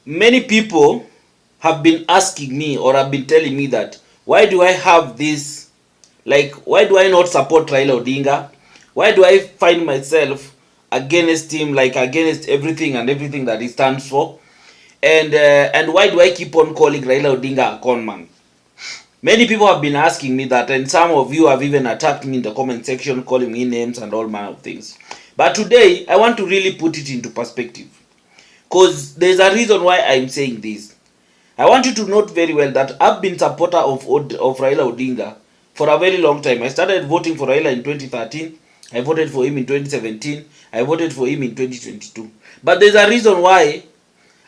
Many people have been asking me or have been telling me that why do I have this, like why do I not support Raila Odinga? Why do I find myself against him, like against everything and everything that he stands for? And why do I keep on calling Raila Odinga a conman? Many people have been asking me that, and some of you have even attacked me in the comment section, calling me names and all manner of things. But today, I want to really put it into perspective, because there's a reason why I'm saying this. I want you to note very well that I've been supporter of Raila Odinga for a very long time. I started voting for Raila in 2013. I voted for him in 2017. I voted for him in 2022. But there's a reason why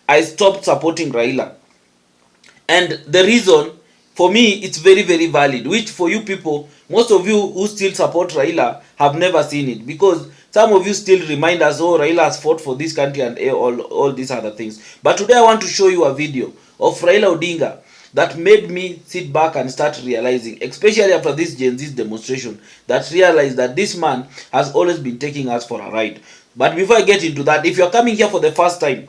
I stopped supporting Raila. And the reason, for me, it's very, very valid, which for you people, most of you who still support Raila have never seen it, because some of you still remind us, oh, Raila has fought for this country and all these other things. But today I want to show you a video of Raila Odinga that made me sit back and start realizing, especially after this Gen Z demonstration, that realized that this man has always been taking us for a ride. But before I get into that, if you're coming here for the first time,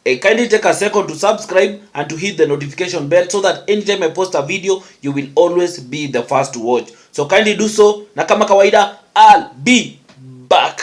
kindly take a second to subscribe and to hit the notification bell so that anytime I post a video, you will always be the first to watch. So kindly do so, na kama kawaida, I'll be back.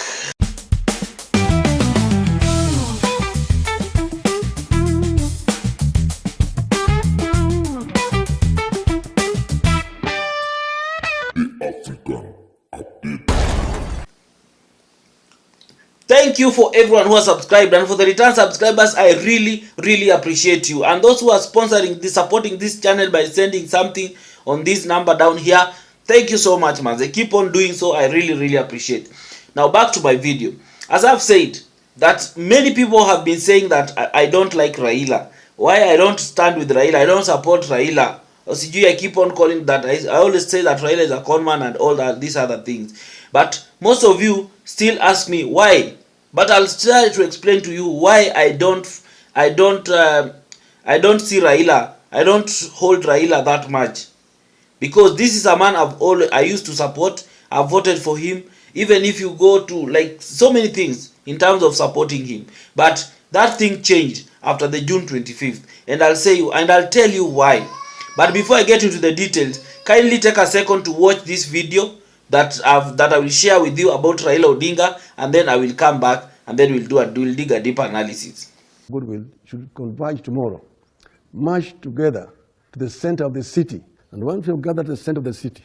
Thank you for everyone who has subscribed, and for the return subscribers, I really appreciate you. And those who are sponsoring this, supporting this channel by sending something on this number down here, thank you so much, man. They keep on doing so. I really appreciate. Now back to my video. As I've said, that many people have been saying that I don't like Raila. Why I don't stand with Raila? I don't support Raila. I keep on calling that. I always say that Raila is a conman and all that, these other things. But most of you still ask me why. But I'll try to explain to you why I don't see Raila. I don't hold Raila that much, because this is a man I used to support. I voted for him, even if you go to like so many things in terms of supporting him. But that thing changed after the June 25th, and I'll tell you why. But before I get into the details, kindly take a second to watch this video that I will share with you about Raila Odinga, and then I will come back and then we'll dig a deeper analysis. Goodwill should converge tomorrow, march together to the center of the city, and once we have gathered at the center of the city,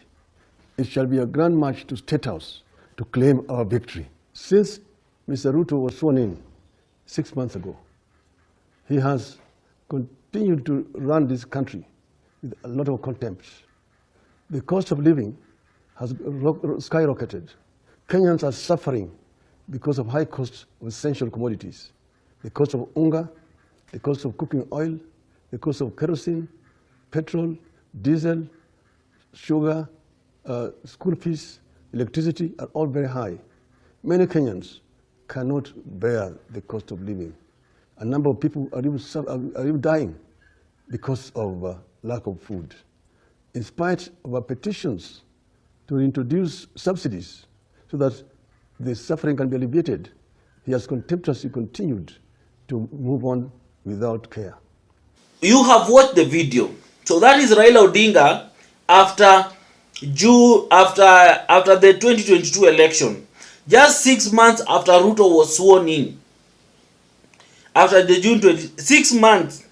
it shall be a grand march to State House to claim our victory. Since Mr. Ruto was sworn in 6 months ago, he has continued to run this country with a lot of contempt. The cost of living has skyrocketed. Kenyans are suffering because of high cost of essential commodities. The cost of unga, the cost of cooking oil, the cost of kerosene, petrol, diesel, sugar, school fees, electricity are all very high. Many Kenyans cannot bear the cost of living. A number of people are even dying because of lack of food. In spite of our petitions to introduce subsidies so that the suffering can be alleviated, he has contemptuously continued to move on without care. You have watched the video. So that is Raila Odinga after the 2022 election. Just 6 months after Ruto was sworn in. After the June 6 months,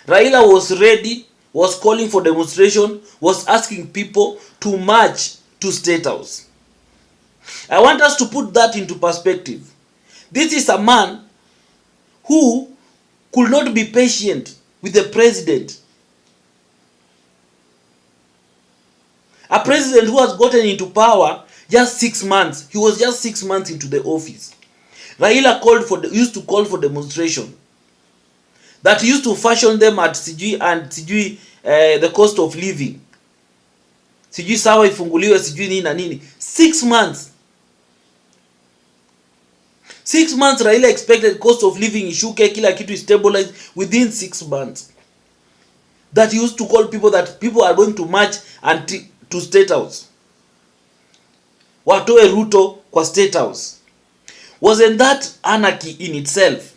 Raila was ready, was calling for demonstration, was asking people to march to State House. I want us to put that into perspective. This is a man who could not be patient with the president. A president who has gotten into power just 6 months. He was just 6 months into the office. Raila used to call for demonstration. That he used to fashion them at the cost of living. Sawa ifunguliwe nini na nini. 6 months. 6 months Raila expected cost of living ishuke, kila kitu stabilize within 6 months. That he used to call people that people are going to march and to State House. Watoe Ruto kwa State House. Wasn't that anarchy in itself?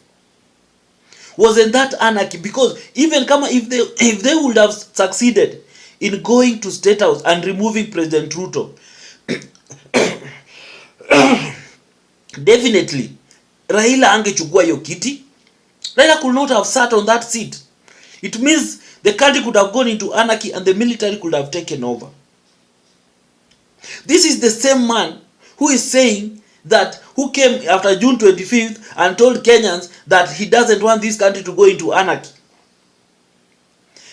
Wasn't that anarchy? Because even kama if they would have succeeded in going to State House and removing President Ruto, definitely Raila angechukua hiyo kiti. Raila could not have sat on that seat. It means the country could have gone into anarchy and the military could have taken over. This is the same man who is saying that, who came after June 25th and told Kenyans that he doesn't want this country to go into anarchy.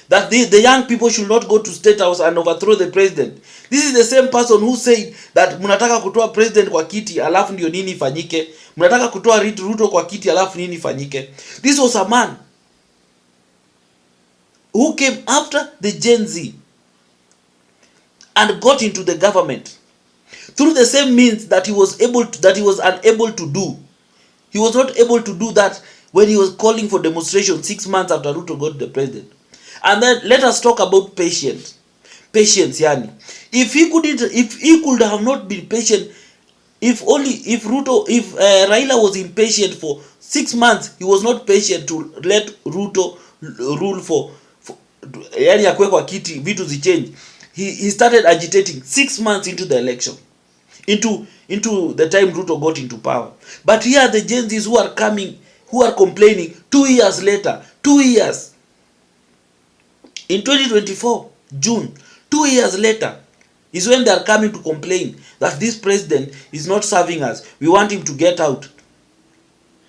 That the young people should not go to State House and overthrow the president. This is the same person who said that mnataka kutoa president kwa kiti alafu ndio nini ifanyike. Mnataka kutoa Ruto kwa kiti alafu nini ifanyike. This was a man who came after the Gen Z and got into the government through the same means that he was unable to do. He was not able to do that when he was calling for demonstration 6 months after Ruto got the president. And then let us talk about patience. Patience, yani. If he could have not been patient, if Raila was impatient for 6 months, he was not patient to let Ruto rule for yani akwe kwa kiti vitu zichange. He started agitating 6 months into the election, into the time Ruto got into power. But here are the Gen Zs who are complaining 2 years later. 2 years. In 2024, June, 2 years later, is when they are coming to complain that this president is not serving us. We want him to get out.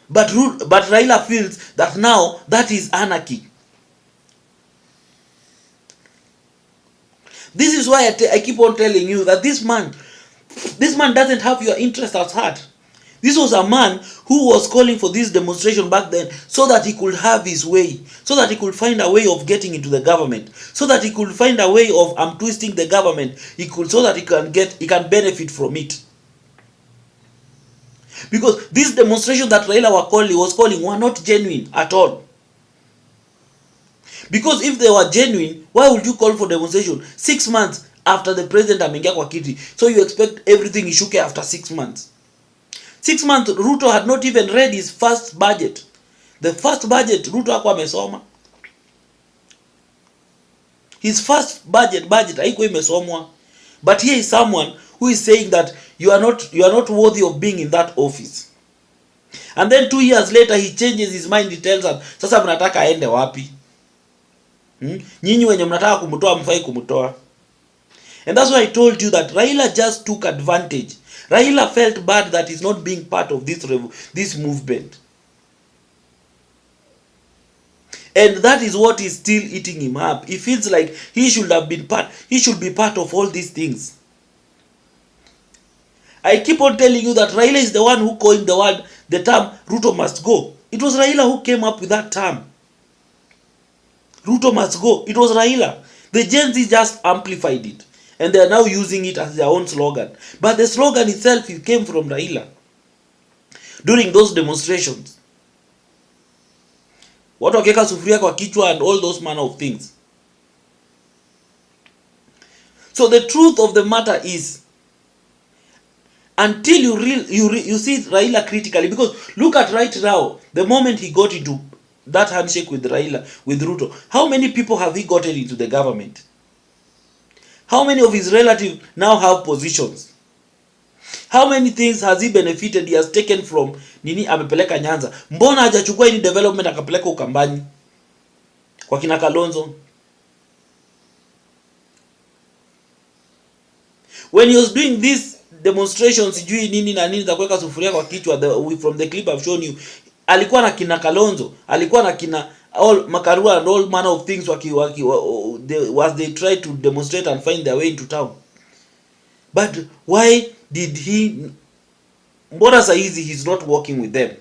But Raila feels that now that is anarchy. This is why I keep on telling you that this man doesn't have your interest at heart. This was a man who was calling for this demonstration back then so that he could have his way, so that he could find a way of getting into the government, so that he could find a way of twisting the government, so that he can benefit from it. Because this demonstration that Raila was calling were not genuine at all. Because if they were genuine, why would you call for demonstration 6 months after the president ameingia kwa kiti? So you expect everything ishuke after 6 months. 6 months, Ruto had not even read his first budget. The first budget, Ruto hakuwa amesoma. His first budget haikuwa imesomwa. But here is someone who is saying that you are not worthy of being in that office. And then 2 years later he changes his mind. He tells us, sasa mnataka aende wapi? Nyinyi wenye mnataka kumtoa mfai kumtoa. And that's why I told you that Raila just took advantage. Raila felt bad that he's not being part of this movement. And that is what is still eating him up. He feels like he should be part of all these things. I keep on telling you that Raila is the one who coined the term Ruto must go. It was Raila who came up with that term. Ruto must go. It was Raila. The Gen Z just amplified it. And they are now using it as their own slogan. But the slogan itself, it came from Raila. During those demonstrations. Watu wakiweka sufuria kwa kichwa and all those manner of things. So the truth of the matter is, until you see Raila critically, because look at right now, the moment he got into that handshake with Ruto, how many people have he gotten into the government? How many of his relatives now have positions? How many things has he benefited? He has taken from nini amepeleka Nyanza. Mbona hajachukua any development akapeleka Ukambani kwa kina Kalonzo? When he was doing these demonstrations, sijui nini na nini za kuweka sufuria kwa kichwa, from the clip I've shown you, alikuwa na kina Kalonzo, alikuwa na kina all Makarua and all manner of things was they try to demonstrate and find their way into town. But why did he, mbona saa hizi he's not working with them?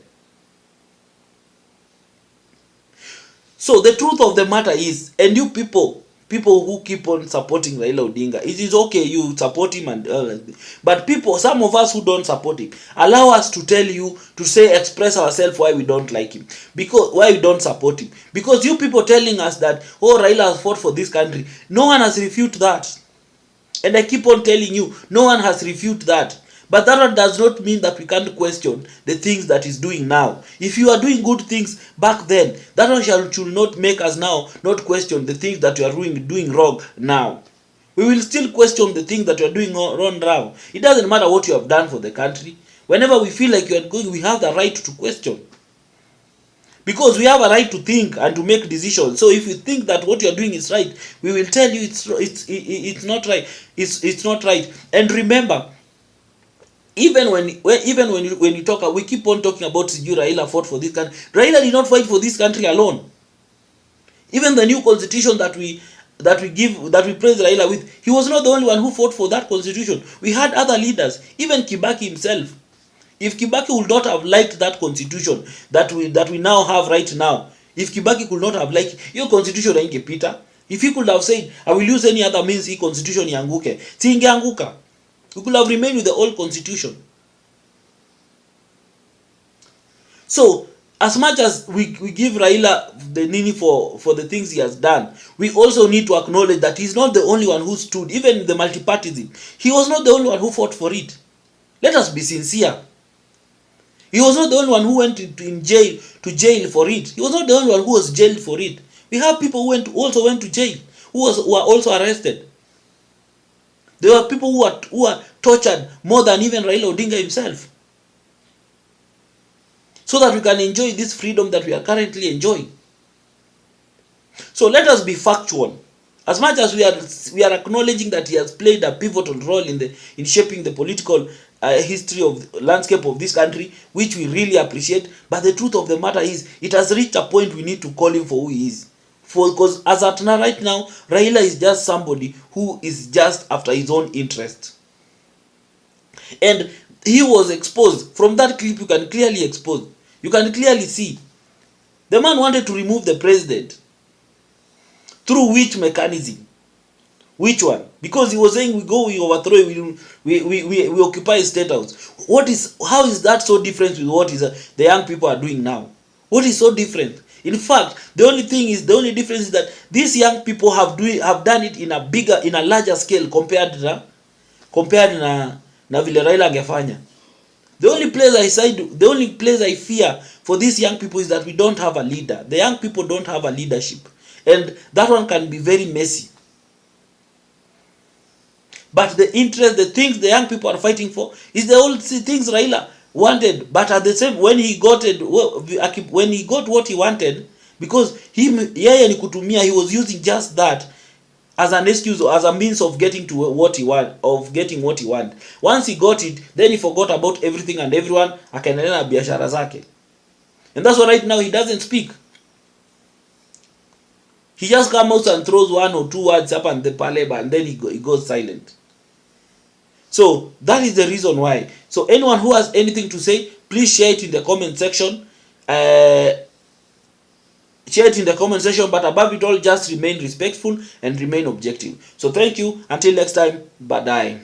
So the truth of the matter is, and you people who keep on supporting Raila Odinga, it is okay, you support him but some of us who don't support him, allow us to tell you, express ourselves why we don't like him, why we don't support him. Because you people telling us that, oh, Raila has fought for this country, no one has refuted that. And I keep on telling you, no one has refuted that. But that one does not mean that we can't question the things that he's doing now. If you are doing good things back then, that one should not make us now not question the things that you are doing wrong now. We will still question the things that you are doing wrong now. It doesn't matter what you have done for the country. Whenever we feel like you are going, we have the right to question. Because we have a right to think and to make decisions. So if you think that what you are doing is right, we will tell you it's not right. It's not right. And remember, even when you talk, we keep on talking about Raila fought for this country. Raila did not fight for this country alone. Even the new constitution that we praise Raila with, he was not the only one who fought for that constitution. We had other leaders, even Kibaki himself. If Kibaki would not have liked that constitution that we now have right now, if Kibaki could not have liked your constitution ingepita, if he could have said I will use any other means, hii constitution ianguke, si ingeanguka. We could have remained with the old constitution. So as much as we give Raila the nini for the things he has done, we also need to acknowledge that he's not the only one who stood. Even the multipartyism, he was not the only one who fought for it. Let us be sincere. He was not the only one who went to jail for it. He was not the only one who was jailed for it. We have people who also went to jail, who were also arrested. There were people who were tortured more than even Raila Odinga himself, so that we can enjoy this freedom that we are currently enjoying. So let us be factual. As much as we are acknowledging that he has played a pivotal role in shaping the political history of landscape of this country, which we really appreciate, but the truth of the matter is it has reached a point we need to call him for who he is. Because as at now, right now, Raila is just somebody who is just after his own interest. And he was exposed. From that clip, you can clearly see the man wanted to remove the president. Through which mechanism? Which one? Because he was saying we overthrow, we occupy State House. How is that so different with what the young people are doing now? What is so different? In fact, the only difference is that these young people have done it in a larger scale compared na vile Raila angefanya. The only place I fear for these young people is that we don't have a leader. The young people don't have a leadership. And that one can be very messy. But the things the young people are fighting for is the old things Raila wanted. But at the same, when he got what he wanted, because yeye ni kutumia, he was using just that as an excuse or as a means of getting to what he want, Once he got it, then he forgot about everything and everyone, akaendelea na biashara zake. And that's why right now he doesn't speak. He just comes out and throws one or two words up and the paleba, and then he goes silent. So that is the reason why. So anyone who has anything to say, please share it in the comment section. But above it all, just remain respectful and remain objective. So thank you. Until next time, bye.